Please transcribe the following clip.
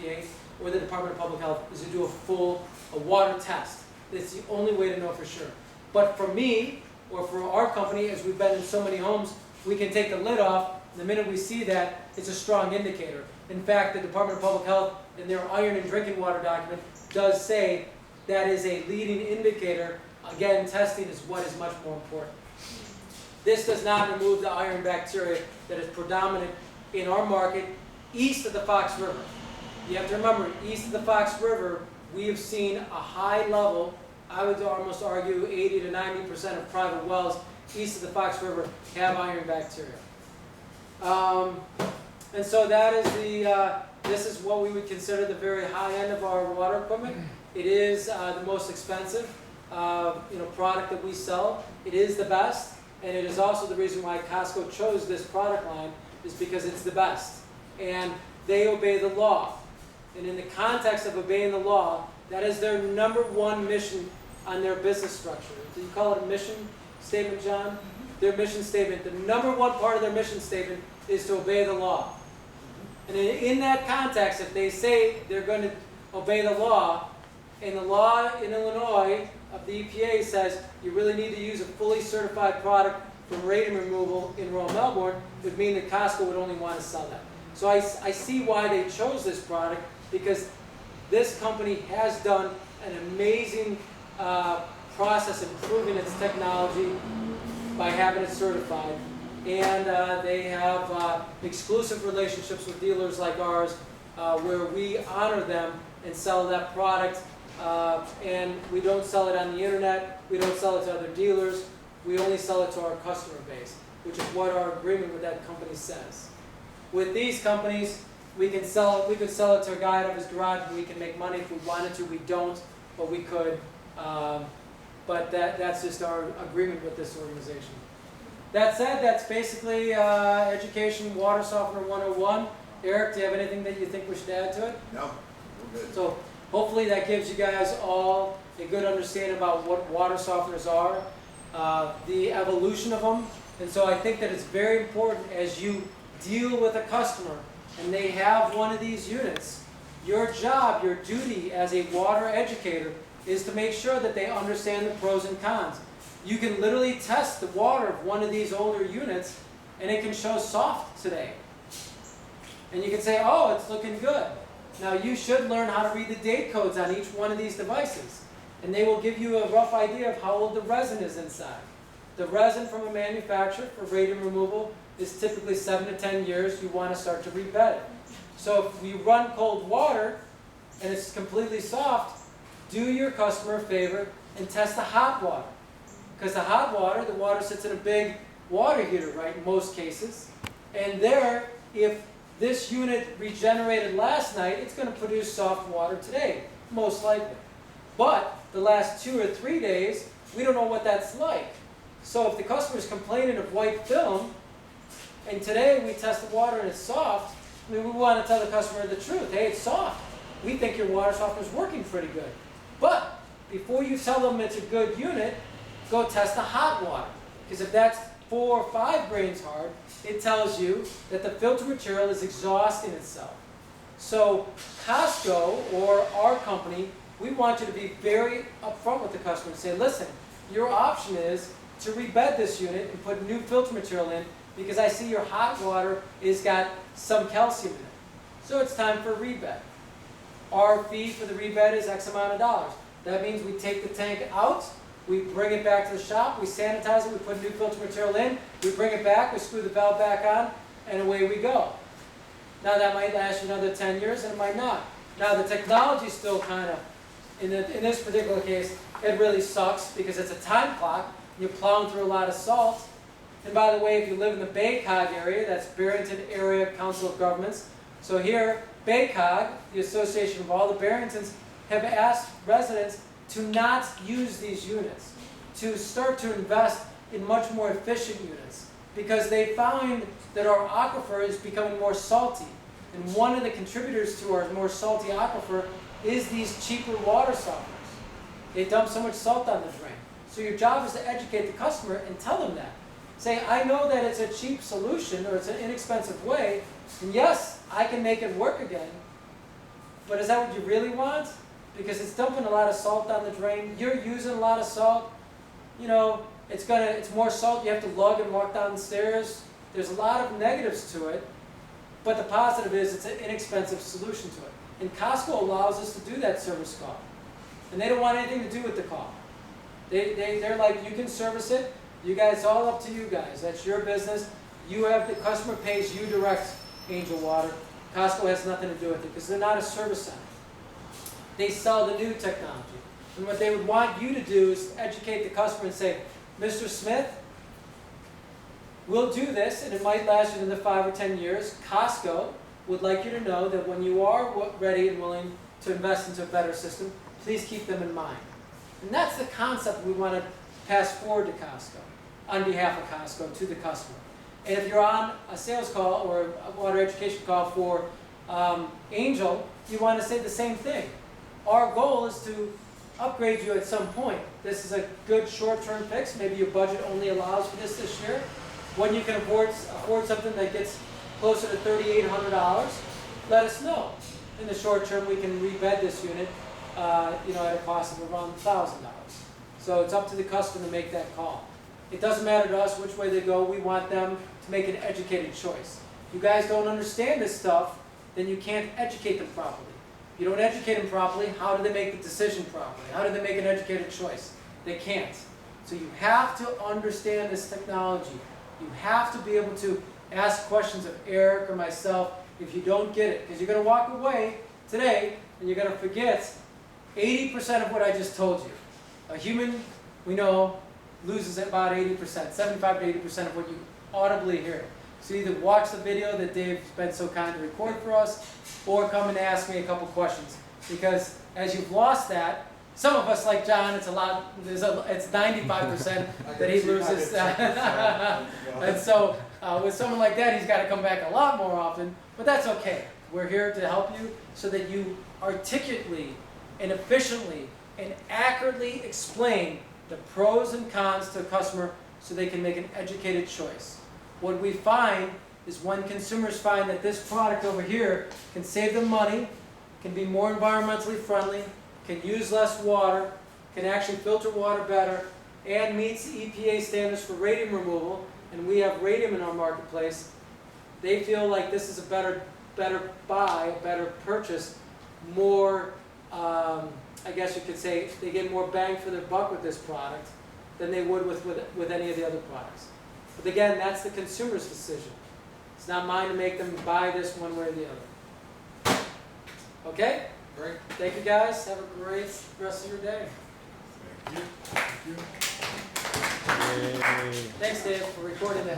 EPA or the Department of Public Health is to do a water test. It's the only way to know for sure. But for me, or for our company, as we've been in so many homes, we can take the lid off. The minute we see that, it's a strong indicator. In fact, the Department of Public Health, in their iron and drinking water document, does say that is a leading indicator. Again, testing is what is much more important. This does not remove the iron bacteria that is predominant in our market east of the Fox River. You have to remember, east of the Fox River, we have seen a high level, I would almost argue 80 to 90% of private wells east of the Fox River have iron bacteria. And so that is this is what we would consider the very high end of our water equipment. It is the most expensive product that we sell. It is the best, and it is also the reason why Costco chose this product line, is because it's the best. And they obey the law. And in the context of obeying the law, that is their number one mission on their business structure. Do you call it a mission statement, John? Their mission statement, the number one part of their mission statement is to obey the law. And in that context, if they say they're going to obey the law, and the law in Illinois of the EPA says you really need to use a fully certified product for radium removal in rural Melbourne, it would mean that Costco would only want to sell that. So I see why they chose this product, because this company has done an amazing process improving its technology by having it certified. And they have exclusive relationships with dealers like ours where we honor them and sell that product. And we don't sell it on the internet, we don't sell it to other dealers, we only sell it to our customer base, which is what our agreement with that company says. With these companies, we could sell it to a guy out of his garage, and we can make money if we wanted to. We don't, but we could. But that's just our agreement with this organization. That said, that's basically Education Water Softener 101. Eric, do you have anything that you think we should add to it? No, we're good. So hopefully that gives you guys all a good understanding about what water softeners are, the evolution of them. And so I think that it's very important as you deal with a customer and they have one of these units, your job, your duty as a water educator is to make sure that they understand the pros and cons. You can literally test the water of one of these older units and it can show soft today. And you can say, oh, it's looking good. Now you should learn how to read the date codes on each one of these devices. And they will give you a rough idea of how old the resin is inside. The resin from a manufacturer for radium removal is typically 7 to 10 years. You want to start to rebed it. So if you run cold water and it's completely soft, do your customer a favor and test the hot water. Because the hot water, the water sits in a big water heater, right, in most cases. And there, if this unit regenerated last night, it's going to produce soft water today, most likely. But the last 2 or 3 days, we don't know what that's like. So if the customer's complaining of white film, and today we test the water and it's soft, I mean, we want to tell the customer the truth. Hey, it's soft. We think your water softener's working pretty good. But before you tell them it's a good unit, go test the hot water. Because if that's 4 or 5 grains hard, it tells you that the filter material is exhausting itself. So Costco, or our company, we want you to be very upfront with the customer and say, listen, your option is to rebed this unit and put new filter material in, because I see your hot water has got some calcium in it. So it's time for a rebed. Our fee for the rebed is X amount of dollars. That means we take the tank out, we bring it back to the shop, we sanitize it, we put new filter material in, we bring it back, we screw the valve back on, and away we go. Now that might last you another 10 years, and it might not. Now the technology still kind of, in this particular case, it really sucks because it's a time clock. You're plowing through a lot of salt. And by the way, if you live in the BACOG area, that's Barrington Area Council of Governments. So here, BACOG, the association of all the Barringtons, have asked residents to not use these units, to start to invest in much more efficient units, because they find that our aquifer is becoming more salty. And one of the contributors to our more salty aquifer is these cheaper water softeners. They dump so much salt on the drain. So your job is to educate the customer and tell them that. Say, I know that it's a cheap solution or it's an inexpensive way, and yes, I can make it work again, But is that what you really want? Because it's dumping a lot of salt down the drain. You're using a lot of salt. You know, it's more salt. You have to lug and walk down the stairs. There's a lot of negatives to it. But the positive is it's an inexpensive solution to it. And Costco allows us to do that service call. And they don't want anything to do with the call. They're like, you can service it. You guys, it's all up to you guys. That's your business. You have, the customer pays you direct, Angel Water. Costco has nothing to do with it because they're not a service center. They sell the new technology. And what they would want you to do is educate the customer and say, Mr. Smith, we'll do this, and it might last you another 5 or 10 years. Costco would like you to know that when you are ready and willing to invest into a better system, please keep them in mind. And that's the concept we want to pass forward to Costco, on behalf of Costco, to the customer. And if you're on a sales call or a water education call for Angel, you want to say the same thing. Our goal is to upgrade you at some point. This is a good short-term fix. Maybe your budget only allows for this year. When you can afford something that gets closer to $3,800, let us know. In the short term, we can rebed this unit, at a cost of around $1,000. So it's up to the customer to make that call. It doesn't matter to us which way they go. We want them to make an educated choice. If you guys don't understand this stuff, then you can't educate them properly. If you don't educate them properly, how do they make the decision properly? How do they make an educated choice? They can't. So you have to understand this technology. You have to be able to ask questions of Eric or myself if you don't get it. Because you're going to walk away today and you're going to forget 80% of what I just told you. A human, we know, loses about 80%, 75 to 80% of what you audibly hear. So either watch the video that Dave's been so kind to record for us, or come and ask me a couple questions. Because as you've lost that, some of us, like John, it's 95% that he loses. And so with someone like that, he's got to come back a lot more often. But that's okay. We're here to help you so that you articulately and efficiently and accurately explain the pros and cons to a customer so they can make an educated choice. What we find is when consumers find that this product over here can save them money, can be more environmentally friendly, can use less water, can actually filter water better, and meets the EPA standards for radium removal, and we have radium in our marketplace, they feel like this is a better buy, a better purchase, more, I guess you could say, they get more bang for their buck with this product than they would with any of the other products. But again, that's the consumer's decision. It's not mine to make them buy this one way or the other. Okay? Great. Thank you guys. Have a great rest of your day. Thank you. Thanks, Dave, for recording that.